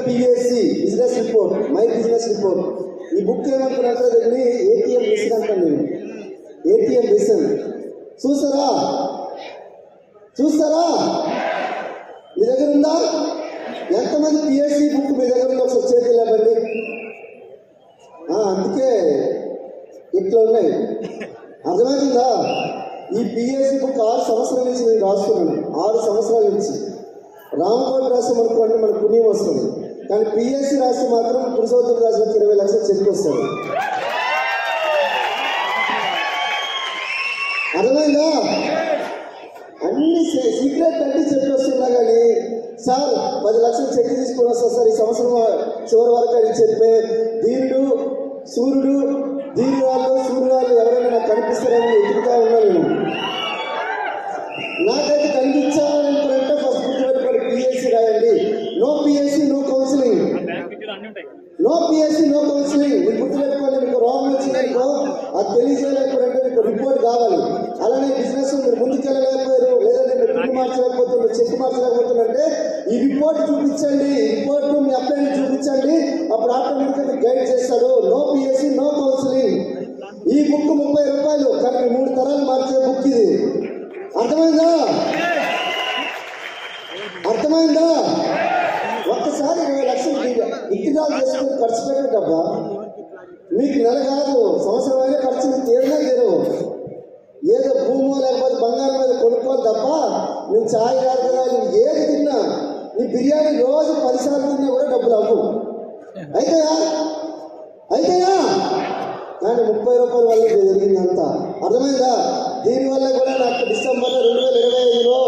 PSC business report, my business report. ఈ book ఏమంటున్నట్టు దీన్ని ATM machine అంటాను నేను. ఏటీఎం మిషన్ చూసారా? మీ దగ్గర ఉందా? ఎంతమంది పిఎస్సి బుక్ మీ దగ్గర ఉందో ఒకసారి చేతులు లేవండి. అందుకే ఇట్లా ఉన్నాయి, అర్థమవుతుందా? ఈ పిఎస్సి బుక్ 6 సంవత్సరాల నుంచి నేను రాస్తున్నాను. 6 సంవత్సరాల నుంచి. రామకోటి రాసి అనుకోండి మనకు పుణ్యం వస్తుంది, కానీ పిఎస్సి రాసి మాత్రం పురుషోత్తమ రాసి 20 లక్షలు చెక్ వస్తుంది. అర్థమైందా? అన్ని సీక్రెట్ అన్ని చెప్పి వస్తున్నా కానీ సార్ 10 లక్షలు చెక్ తీసుకుని వస్తా సార్ ఈ సంవత్సరం చివరి వరకు అని చెప్పే దీనుడు సూర్యుడు దీని వాళ్ళు ఎవరైనా నాకు కనిపిస్తారని ఎదుగుతా ఉన్నా నేను. నాకైతే కనిపించాలనుకుంటే ఫస్ట్ గుర్తుపెట్టుకోండి, పిఎస్సి రాయండి. No PSC no counselling, no PSC no counselling. మీరు గుర్తుపెట్టుకోండి. మీకు రోగం వచ్చిందనుకో అది తెలియజేయాలనుకుంటే మీకు రిపోర్ట్ కావాలి. అలానే బిజినెస్ మీరు ముందుకెళ్ళలేకపోయారు, లేదంటే మీరు పిన్ మార్చలేకపోతున్నారు, చెక్ మార్చలేకపోతున్నారంటే ఈ రిపోర్ట్ చూపించండి. రిపోర్ట్ మీ అప్లైని చూపించండి, అప్పుడు ఆటోమేటిక్గా గైడ్ చేస్తారు. No PSC no counselling. ఈ బుక్ 30 రూపాయలు, కానీ 3 తరాలు మార్చే బుక్ ఇది. అర్థమైందా? ఒక్కసారి 20 లక్షలు విత్డ్రాల్ చేసుకుని ఖర్చు పెట్టేటబ్బా మీకు నెల కాదు సంవత్సరం అయినా ఖర్చు తీరవు. ఏదో భూమో లేకపోతే బంగారం మీద కొనుక్కోవాలి తప్ప నువ్వు ఛాయ్ కాదు కదా, నువ్వు ఏది తిన్నా, నీ బిర్యానీ రోజు 10 సార్లు తిన్నా కూడా డబ్బులు అవ్వు. అయితేయా కానీ 30 రూపాయల వల్ల జరిగిందంతా. అర్థమైందా? దీనివల్ల కూడా నాకు డిసెంబర్ 2025లో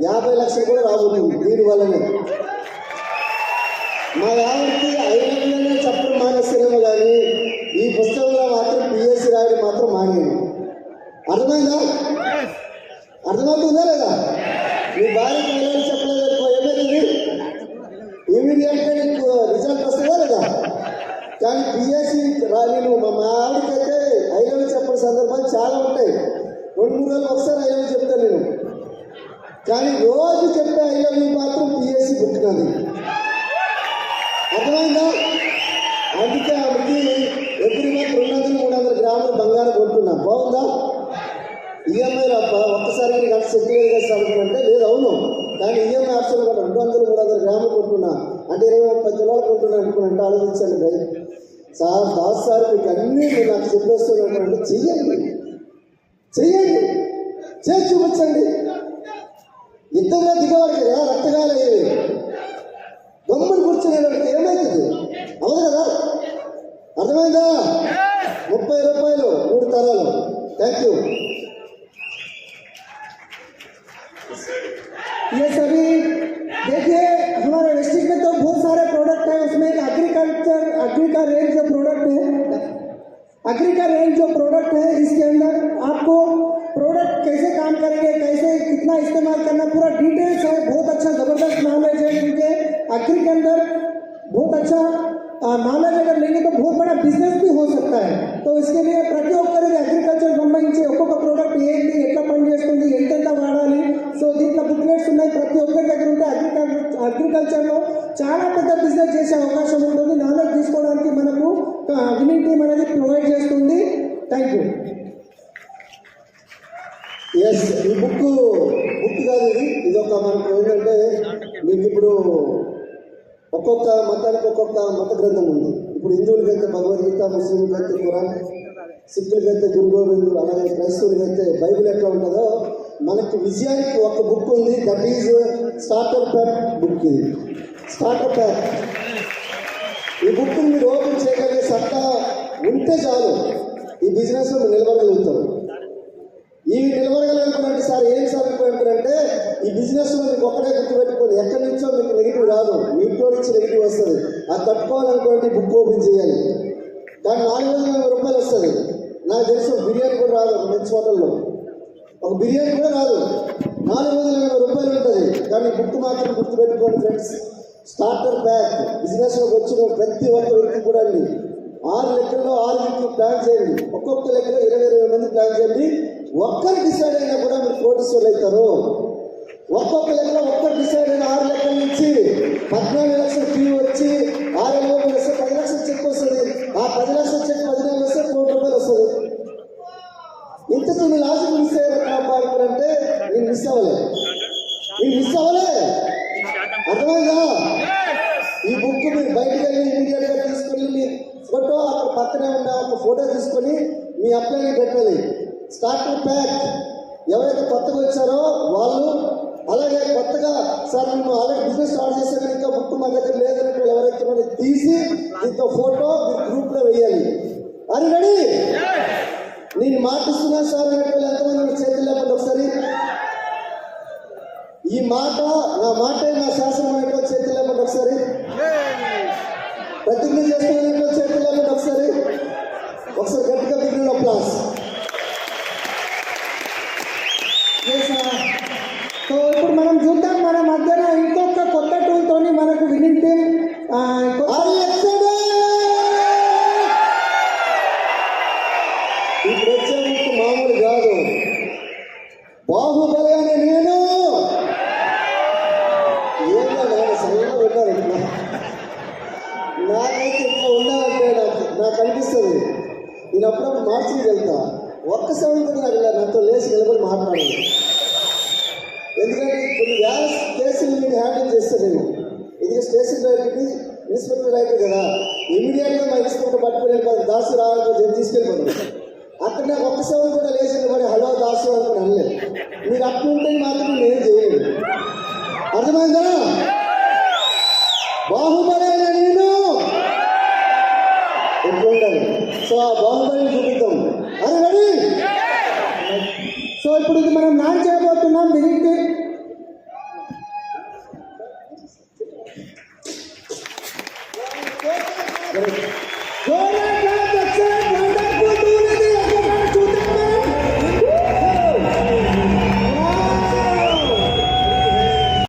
50 లక్షలు కూడా రాబోతుంది దీనివల్లనే. మా ఆవిడకి 5 నెలలనే చెప్పడం మానేస్తానేమో కానీ ఈ పుస్తకంలో మాత్రం పిఎస్సి రాయడం మాత్రం మానేను. అర్థమవుతుందా లేదా? మీ భార్యకి నెలలు చెప్పలేదు ఏమైతుంది? ఇమీడియట్గా నీకు రిజల్ట్ వస్తుందా లేదా? కానీ పిఎస్సి నేను మా ఆవిడకైతే 5 నెలలు చెప్పిన సందర్భాలు చాలా ఉంటాయి. 2-3 రోజులు ఒకసారి 5 నెలలు చెప్తాను నేను, కానీ రోజు చెప్పే 5 నెలలు మాత్రం పిఎస్సి బుక్ నాది. అర్థమైందా? అందుకే ఆవిడకి ఎవ్రీ మంత్ 200-300 గ్రాములు బంగారం కొంటున్నా. బాగుందా? ఈఎంఐలు అబ్బా ఒక్కసారి నీకు అంత సెట్ లేదు కదా అనుకుంటే లేదు, అవును, కానీ ఈఎంఐ ఆప్షన్ కూడా 200-300 గ్రాములు కొంటున్నా అంటే 20-30 కిలోలు కొంటున్నా అనుకున్నంటే ఆలోచించండి భయ్. దాస్ సార్ మీకు అన్నీ మీరు నాకు చెప్పేస్తున్నట్టు చెయ్యండి, చేసి చూపించండి. యుద్ధంలో దిగవాడికి కదా రక్తగాలయ్యేవి, గమ్ముని కూర్చునేవాడికి ఏమవుతుంది? అవును కదా? అర్థమైందా? 30 రూపాయలు 3 తరాలు. Thank you. ये सभी देखिए हमारे डिस्ट्रिक्ट में तो बहुत सारे प्रोडक्ट है, उसमें एक एग्री का रेंज जो प्रोडक्ट है इसके अंदर आपको प्रोडक्ट कैसे काम करेंगे, कैसे कितना इस्तेमाल करना, पूरा डिटेल्स है. बहुत अच्छा ज़बरदस्त नॉलेज है इनके एग्री के अंदर. बहुत अच्छा नॉलेज अगर लेंगे तो बहुत बड़ा बिजनेस भी हो सकता है. तो इसके लिए ప్రతి ఒక్కరికి అగ్రికల్చర్ సంబంధించి ఒక్కొక్క ప్రోడక్ట్ ఏంటి, ఎట్లా పనిచేస్తుంది, ఎంతెంత వాడాలి, సో దీంట్లో బుక్లెట్స్ ఉన్నాయి. ప్రతి ఒక్కరి దగ్గర ఉంటే అగ్రికల్చర్లో చాలా పెద్ద బిజినెస్ చేసే అవకాశం ఉంటుంది. నాలెడ్జ్ తీసుకోవడానికి మనకు వినింగ్ టీమ్ అనేది ప్రొవైడ్ చేస్తుంది. Thank you. ఎస్, ఈ బుక్ కాదు, ఇది ఒక మనకు ఏంటంటే మీకు ఇప్పుడు ఒక్కొక్క మతానికి ఒక్కొక్క మత గ్రంథం ఉంది. ఇప్పుడు హిందువులకైతే భగవద్గీత, ముస్లింలకైతే ఖురాన్, సిక్కులకైతే గురు గోవింద్, అలాగే క్రైస్తవులకైతే బైబిల్ ఎట్లా ఉంటుందో మనకు విజయానికి ఒక బుక్ ఉంది. That is starter pack book. ఇది స్టార్టర్ ప్యాక్. ఈ బుక్ మీరు ఓపెన్ చేయగలిగే సత్తా ఉంటే చాలు ఈ బిజినెస్లో మీరు నిలబడగలుగుతారు. ఇవి నిలబడగలుగుతారంటే సార్ ఏం సార్ అనుకుంటారంటే ఈ బిజినెస్లో మీకు ఒక్కడే గుర్తుపెట్టుకోండి, ఎక్కడి నుంచో మీకు నెగిటివ్ రాదు, మీ ఇంట్లో నుంచి నెగిటివ్ వస్తుంది. అది తట్టుకోవాలనుకోండి బుక్ ఓపెన్ చేయాలి. కానీ 4,000 రూపాయలు వస్తుంది. నాకు తెలుసు బిర్యానీ కూడా రాదు మంచి హోటల్లో, ఒక బిర్యానీ కూడా రాదు. 4,000 రూపాయలు ఉంటుంది. కానీ బుక్ మాత్రం గుర్తుపెట్టుకోండి ఫ్రెండ్స్. స్టార్టర్ ప్యాక్ బిజినెస్లోకి వచ్చిన ప్రతి ఒక్క వ్యక్తి కూడా 6 లెక్కల్లో 6 వ్యక్తులు ప్లాన్ చేయండి. ఒక్కొక్క లెక్కలో 20 మంది ప్లాన్ చేయండి. ఒక్కరు డిసైడ్ అయినా కూడా మీరు కోటీశ్వరులు అవుతారు. ఒక్కొక్క లెక్కలో ఒక్కరు డిసైడ్ అయిన 6 లెక్కల నుంచి 14 లక్షల ఫీ వచ్చి 10 లక్షల చెక్ 10 నెలలు వస్తే ₹1 కోటి వస్తుంది. ఇంతకు నీ లాజిక్ మిస్ అయ్యారు అంటే నేను మిస్ అవ్వలే, నేను మిస్ అవ్వలే. అర్థమైందా? ఈ బుక్ మీరు బయటకు వెళ్ళి ఇమీడియట్ గా తీసుకొని మీ ఫోటో అక్కడ పక్కనే ఉన్న ఒక ఫోటో తీసుకొని మీ అప్లైని పెట్టాలి. స్టార్టర్ ప్యాక్ ఎవరైతే కొత్తగా వచ్చారో వాళ్ళు, అలాగే కొత్తగా సార్ మేము ఆల్రెడీ బిజినెస్ స్టార్ట్ చేశాను ఇంకా బుక్ మా దగ్గర లేదన్నట్టు ఎవరైతే మనకి తీసి ఇంకో ఫోటో మీరు గ్రూప్ లో వేయాలి. అది రెడీ? నేను మాటిస్తున్నాను సార్ అన్నట్టు ఎంతమంది చేతులు లేకుండా ఒకసారి ఈ మాట నా మాటే నా శాసనం అనేటువంటి చేతులు లేకుండా ఒకసారి ప్రతిజ్ఞ చేస్తున్నటువంటి చేతులు లేకుండా ఒకసారి గట్టిగా బిగిన ప్లాస్. సో ఇప్పుడు మనం చూద్దాం మన మధ్యన ఇంకొక కొత్త టూల్ తోని మనకు విన్నింగ్ టీమ్ ఇప్పుడు వచ్చే మీకు మామూలు కాదు, బాహుబలి అనే నేను ఏమో నేను సరిగ్గా పెట్టారు. నాకైతే ఇట్లా ఉండాలంటే నాకు అనిపిస్తుంది. నేను అప్పుడప్పుడు మార్చి వెళ్తా, ఒక్క సౌండ్ కూడా నాకు నాతో లేచి నిలబడి మాట్లాడాలి. ఎందుకంటే కొన్ని వేల కేసులు నేను హ్యాండిల్ చేస్తాను. నేను ఇది స్టేషన్ రైట్కి ఇన్స్పెక్టర్ రైట్ కదా, ఇమీడియట్గా మా ఇన్స్పెక్టర్ పట్టుకుని దాసు రావాలని తీసుకెళ్ళిపోతాను. అక్కడ నాకు ఒక్క సౌండ్ కూడా లేచి నిలబడి హలో దాసు అనుకుని అనలేదు. మీరు అట్లుంటే మాత్రం నేను చేయలేదు. అర్థమైందా? బాహుబలి అయినా నేను ఎప్పుడు ఉండాలి. సో ఆ బాహుబలిని చూపిద్దాం. అరే రెడీ? సో ఇప్పుడు ఇది మనం లాంచ్ చేయబోతున్నాం విన్నింగ్ టీమ్.